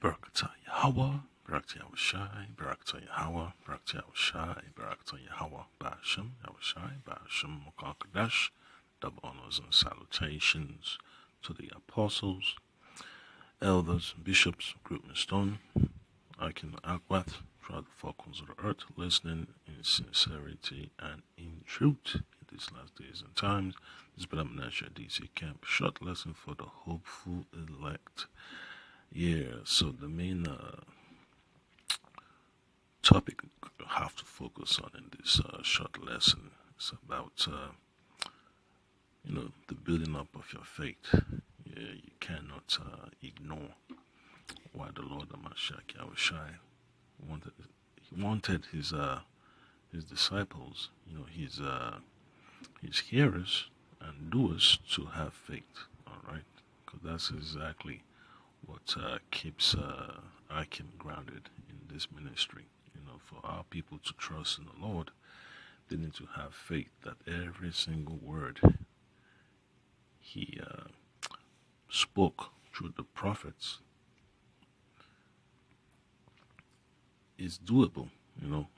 Barakatah Yahweh, Barakatah Yahushai, Barakatah Yahweh, Barakatah Yahushai, Barakatah Yahweh, Ba'ashem, Yahushai, Ba'ashem Mokakadash. Double honors and salutations to the apostles, elders, bishops, Group Stone, Icon Akwath, throughout the four corners of the earth, listening in sincerity and in truth in these last days and times. This is Brother Menashe DC Camp, short lesson for the hopeful elect. Yeah, so the main topic we have to focus on in this short lesson is about, the building up of your faith. Yeah, you cannot ignore why the Lord Amashak Yahushai wanted his disciples, his hearers and doers to have faith. All right, because that's exactly what keeps Akim grounded in this ministry. For our people to trust in the Lord, they need to have faith that every single word he spoke through the prophets is doable,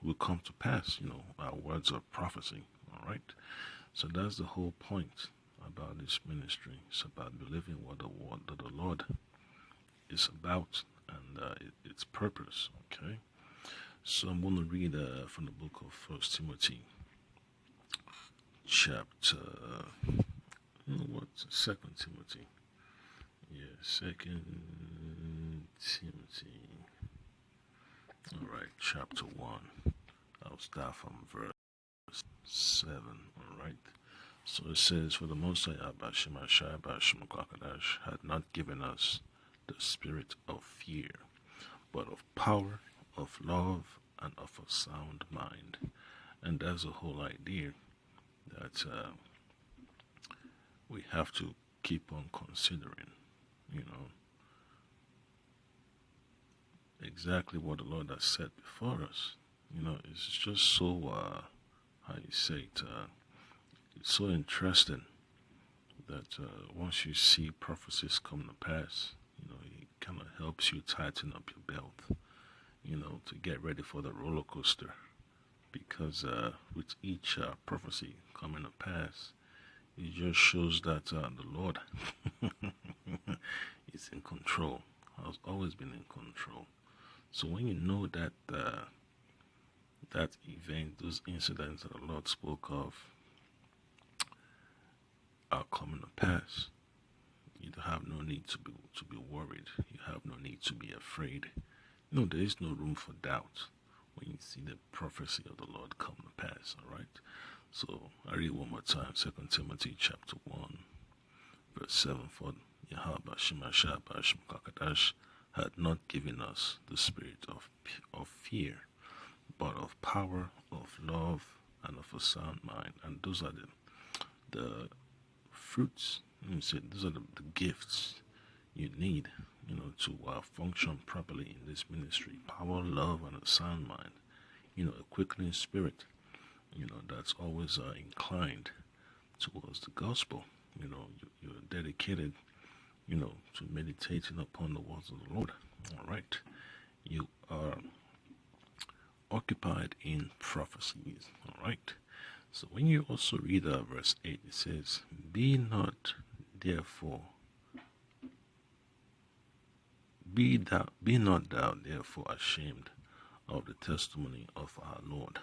will come to pass, our words of prophecy, all right? So that's the whole point about this ministry. It's about believing what the word of the Lord is about and its purpose, okay? So I'm going to read from the book of First Timothy, chapter, Second Timothy. Yeah, Second Timothy. All right, chapter 1. I'll start from verse 7. All right. So it says, "For the Most High Abashim Ashai Bashim Kwakadash had not given us the spirit of fear, but of power, of love, and of a sound mind." And that's the whole idea that we have to keep on considering, exactly what the Lord has said before us. It's just so, how you say it, it's so interesting that once you see prophecies come to pass, it kind of helps you tighten up your belt, to get ready for the roller coaster. Because with each prophecy coming to pass, it just shows that the Lord is in control, has always been in control. So when you know that that event, those incidents that the Lord spoke of are coming to pass, you have no need to be worried. You have no need to be afraid. There is no room for doubt when you see the prophecy of the Lord come to pass. All right. So I read one more time, 2 Timothy chapter 1, verse 7. "For Yahweh Shemashah Kakadash had not given us the spirit of fear, but of power, of love, and of a sound mind." And those are the fruits. Those are the gifts you need, to function properly in this ministry: power, love, and a sound mind. A quickening spirit, that's always inclined towards the gospel. You're dedicated, to meditating upon the words of the Lord. All right. You are occupied in prophecies. All right. So when you also read verse 8, it says, "Be not thou therefore ashamed of the testimony of our Lord,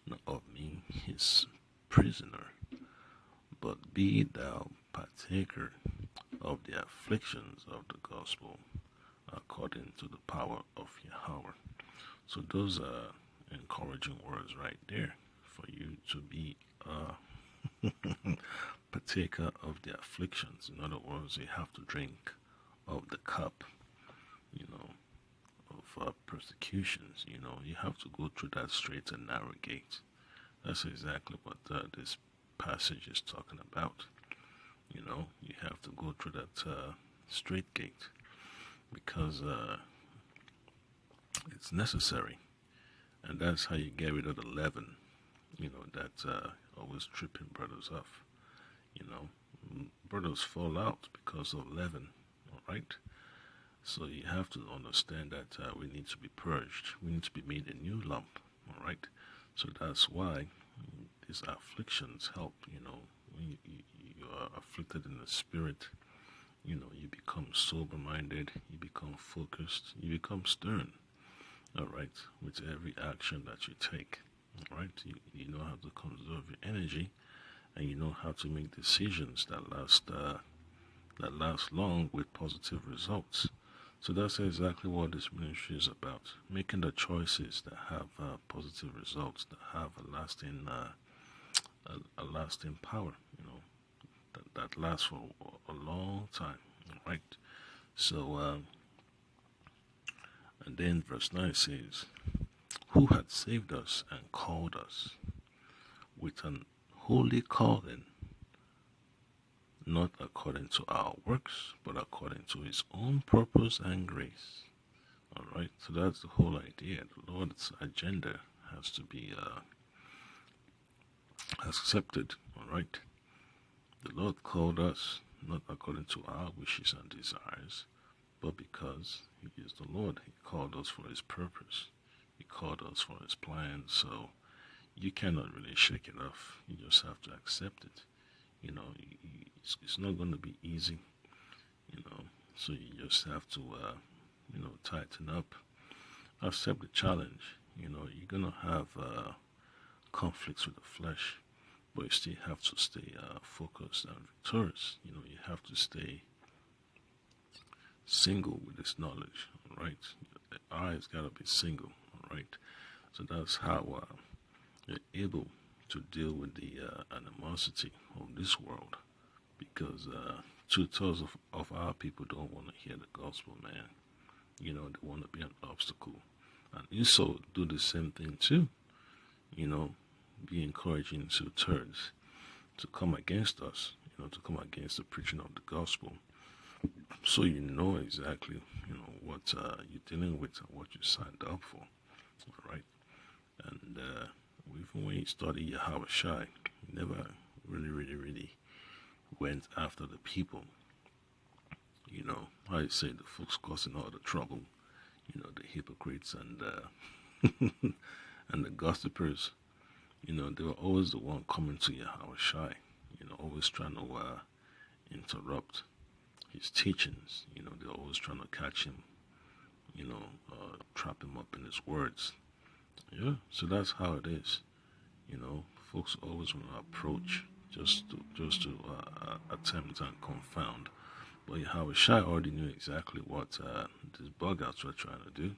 nor of me his prisoner, but be thou partaker of the afflictions of the gospel according to the power of Yahweh." So those are encouraging words right there for you to be a partaker of the afflictions. In other words, you have to drink of the cup, of persecutions. You have to go through that straight and narrow gate. That's exactly what this passage is talking about. You have to go through that straight gate because it's necessary, and that's how you get rid of the leaven, that always tripping brothers up. Brothers fall out because of leaven, all right? So you have to understand that we need to be purged. We need to be made a new lump. All right. So that's why these afflictions help. When you are afflicted in the spirit, you become sober-minded, you become focused, you become stern. All right, with every action that you take. All right, you know how to conserve your energy, and you know how to make decisions that last long with positive results. So that's exactly what this ministry is about: making the choices that have positive results, that have a lasting power. That lasts for a long time. All right. So, and then verse 9 says, "Who had saved us and called us with an holy calling, not according to our works, but according to his own purpose and grace." All right, so that's the whole idea. The Lord's agenda has to be accepted. All right, the Lord called us not according to our wishes and desires, but because he is the Lord. He called us for his purpose. He called us for his plan. So you cannot really shake it off. You just have to accept it. It's not going to be easy. So you just have to, tighten up, accept the challenge. You're going to have conflicts with the flesh, but you still have to stay focused and victorious. You have to stay single with this knowledge, all right? The eyes got to be single, all right? So that's how you're able to deal with the animosity of this world, because 2/3 of our people don't want to hear the gospel, man. They want to be an obstacle. And Esau do the same thing too, be encouraging 2/3 to come against us, to come against the preaching of the gospel. So you know exactly, what you're dealing with and what you signed up for, all right? And even when you study Yahweh Shai, he never really went after the people. How you say, the folks causing all the trouble, the hypocrites and and the gossipers. They were always the one coming to Yahweh Shai, always trying to interrupt his teachings. They're always trying to catch him, trap him up in his words. Yeah, so that's how it is. Folks always want to approach just to attempt and confound. But Yahweh Shai already knew exactly what these bug outs were trying to do,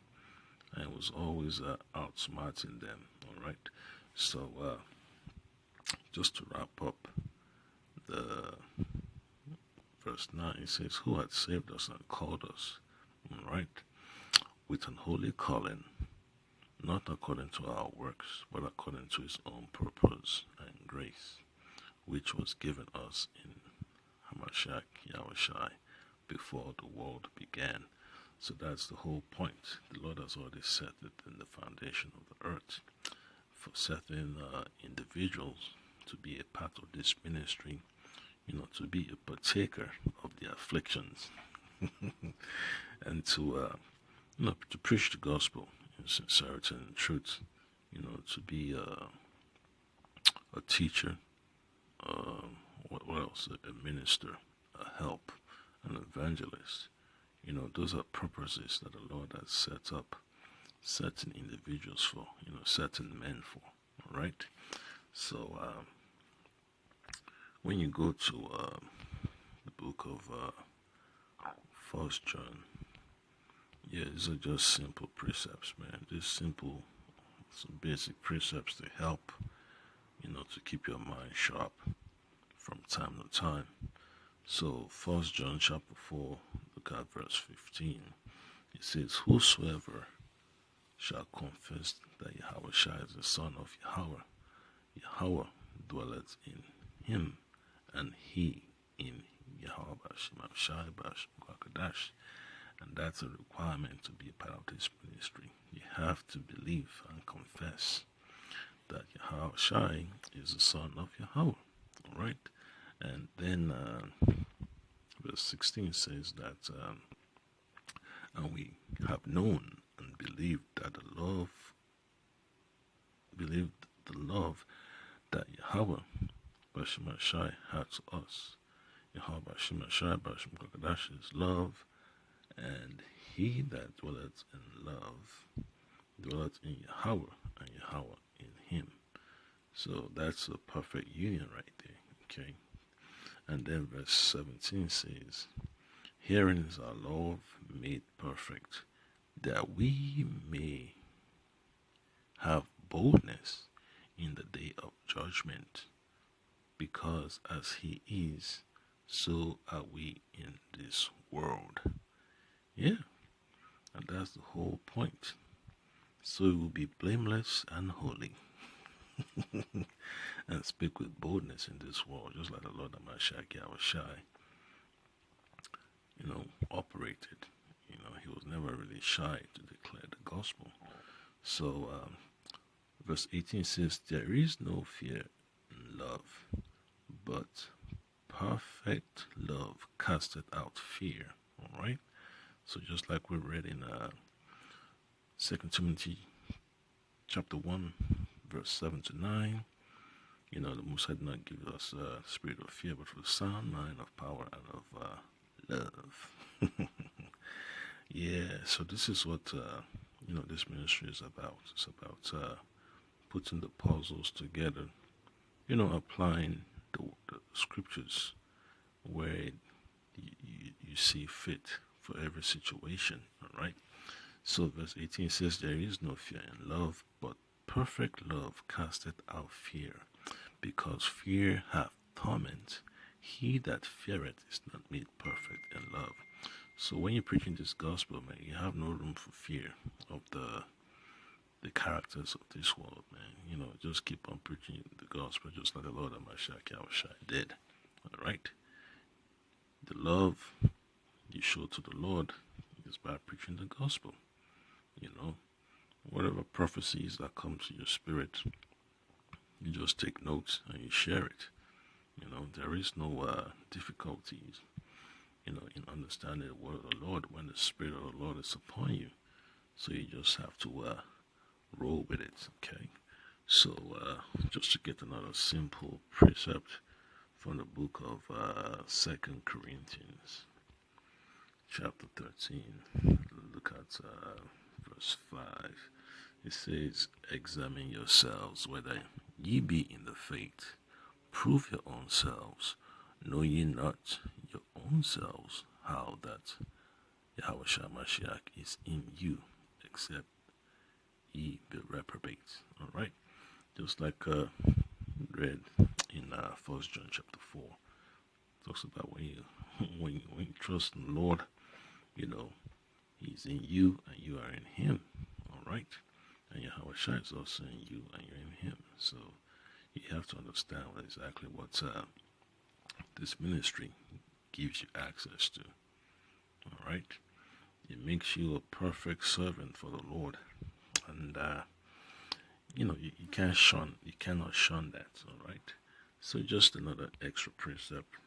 and was always outsmarting them. All right. So just to wrap up, the verse 9 it says, "Who had saved us and called us, all right, with an holy calling, not according to our works, but according to his own purpose and grace, which was given us in Hamashiach Yahushai before the world began." So that's the whole point. The Lord has already set it in the foundation of the earth for certain individuals to be a part of this ministry, to be a partaker of the afflictions, and to preach the gospel in sincerity and truth, to be a teacher, what else, a minister, a help, an evangelist. Those are purposes that the Lord has set up certain individuals for, certain men for, all right? So when you go to the book of 1 John, these are just simple precepts, man. Just simple, some basic precepts to help, to keep your mind sharp from time to time. So 1 John chapter 4, look at verse 15. It says, "Whosoever shall confess that Yahweh Shai is the Son of Yahweh, Yahweh dwelleth in him, and he in Yahweh Bashim Shai Bash Kwakadash." And that's a requirement to be a part of this ministry. You have to believe and confess that Yahweh Shai is the Son of Yahweh. All right? And then verse 16 says that, And we have known and believed the love that Yahweh Bashim Shai had to us. Yahweh Bashim Shai Bashim Kakadash is love, and he that dwelleth in love dwelleth in Yahweh, and Yahweh in him. So that's a perfect union right there, okay? And then verse 17 says, herein is our love made perfect, that we may have boldness in the day of judgment, because as he is, so are we in this world. Yeah, and that's the whole point. So we will be blameless and holy and speak with boldness in this world, just like the Lord Amashak Yahushai, operated. He was never really shy to declare the gospel. So, verse 18 says, there is no fear in love, but perfect love casteth out fear. All right? So just like we read in 2 Timothy chapter 1, verse 7 to 9, the Most High did not give us a spirit of fear, but for the sound mind of power and of love. Yeah, so this is what, this ministry is about. It's about putting the puzzles together, applying the scriptures where you see fit for every situation, all right? So verse 18 says, there is no fear in love, but perfect love casteth out fear, because fear hath torment. He that feareth is not made perfect in love. So when you're preaching this gospel, man, you have no room for fear of the characters of this world, man. Just keep on preaching the gospel, just like the Lord Amashak Yahushai did. All right? The love you show to the Lord is by preaching the gospel. Whatever prophecies that come to your spirit, you just take notes and you share it. There is no difficulties, in understanding the word of the Lord when the Spirit of the Lord is upon you. So you just have to roll with it, okay? So just to get another simple precept from the book of 2 Corinthians, chapter 13, look at verse 5. It says, examine yourselves whether ye be in the faith. Prove your own selves. Know ye not your own selves how that Yahushua Mashiach is in you, except ye be reprobates. All right, just like read in 1 John chapter 4, talks about when you trust in the Lord, He's in you and you are in Him. All right, and Yahushua is also in you and you're in Him. So you have to understand exactly what this ministry gives you access to. All right, it makes you a perfect servant for the Lord, and you cannot shun that. All right, so just another extra precept.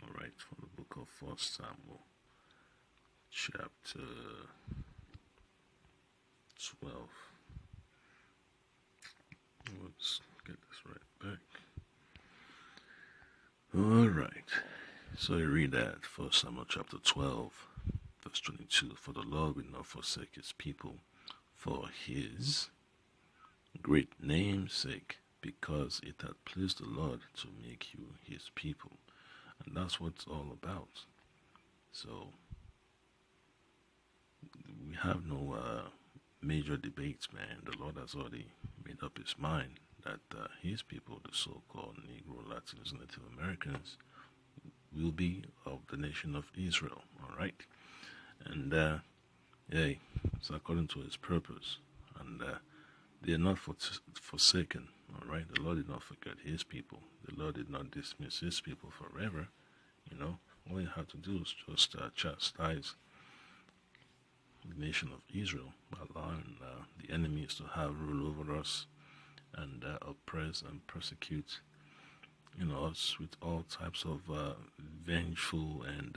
All right, from the book of 1 Samuel, chapter 12. Let's get this right back. All right, so you read that 1 Samuel chapter 12, verse 22. For the Lord will not forsake His people for His great name's sake, because it had pleased the Lord to make you His people. And that's what it's all about. So we have no major debates, man. The Lord has already made up His mind that His people, the so-called Negro, Latinos, Native Americans, will be of the nation of Israel. All right, and hey, it's according to His purpose, and they are not forsaken. All right, the Lord did not forget His people. The Lord did not dismiss His people forever. All you have to do is just chastise the nation of Israel by allowing the enemies to have rule over us and oppress and persecute us with all types of vengeful and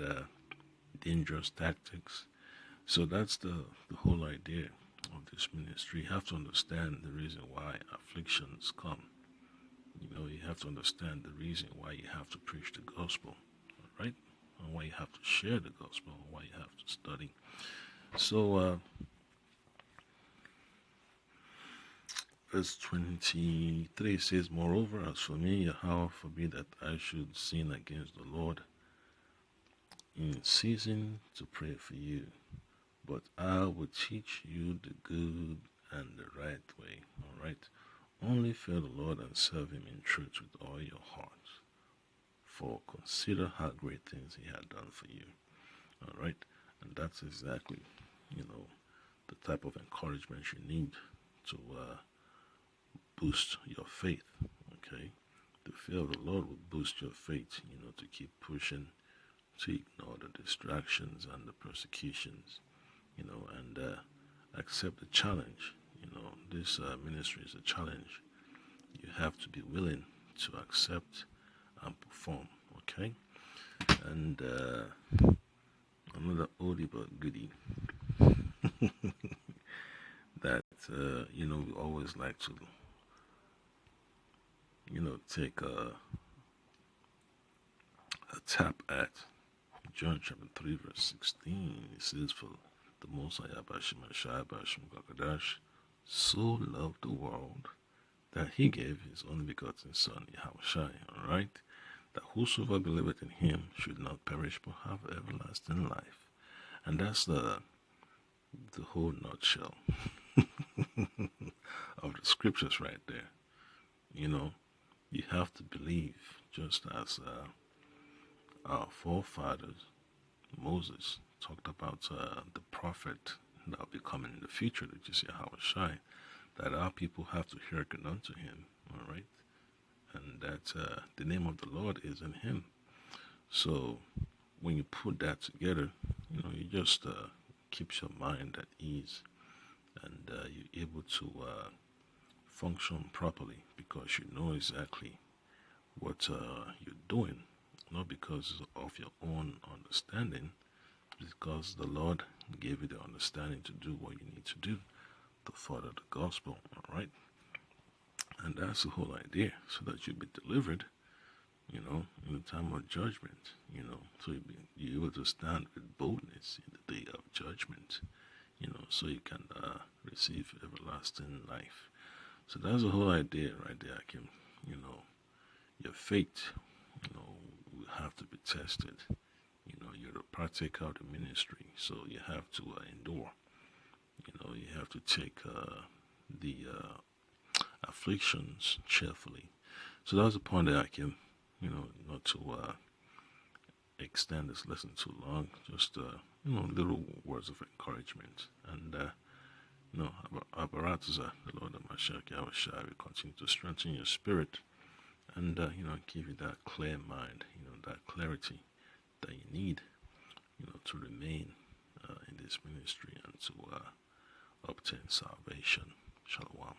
dangerous tactics. So that's the whole idea of this ministry. You have to understand the reason why afflictions come. You have to understand the reason why you have to preach the gospel, right? And why you have to share the gospel, why you have to study. So, verse 23 says, "Moreover, as for me, Yahweh forbid that I should sin against the Lord in season to pray for you. But I will teach you the good and the right way." All right. Only fear the Lord and serve him in truth with all your heart. For consider how great things he had done for you. All right. And that's exactly, the type of encouragement you need to boost your faith. Okay. The fear of the Lord will boost your faith, to keep pushing, to ignore the distractions and the persecutions, and accept the challenge. This ministry is a challenge. You have to be willing to accept and perform, okay? And another oldie but goodie that, we always like to, take a tap at. John chapter 3 verse 16, it says, "For the Most High Bashim Ashai Bashim Gakadash so loved the world that he gave his only begotten Son, Yahushai," alright? "That whosoever believeth in him should not perish but have everlasting life." And that's the whole nutshell of the scriptures right there. You have to believe, just as our forefathers, Moses, talked about the prophet that will be coming in the future, which is Yahushai, that our people have to hearken unto him, all right? And that the name of the Lord is in him. So when you put that together, you just keeps your mind at ease, and you're able to function properly because you know exactly what you're doing, not because of your own understanding, because the Lord gave you the understanding to do what you need to do to further the gospel, all right? And that's the whole idea, so that you'll be delivered, in the time of judgment, so you're able to stand with boldness in the day of judgment, so you can receive everlasting life. So that's the whole idea right there, Akim. Your faith, will have to be tested. You're a partaker of the ministry, so you have to endure. You have to take the afflictions cheerfully. So that was the point that I came, not to extend this lesson too long, just, little words of encouragement. And, Abaratuza, the Lord of Mashiach Yahushua, will continue to strengthen your spirit and, give you that clear mind, that clarity that you need, to remain in this ministry and to obtain salvation. Shalom.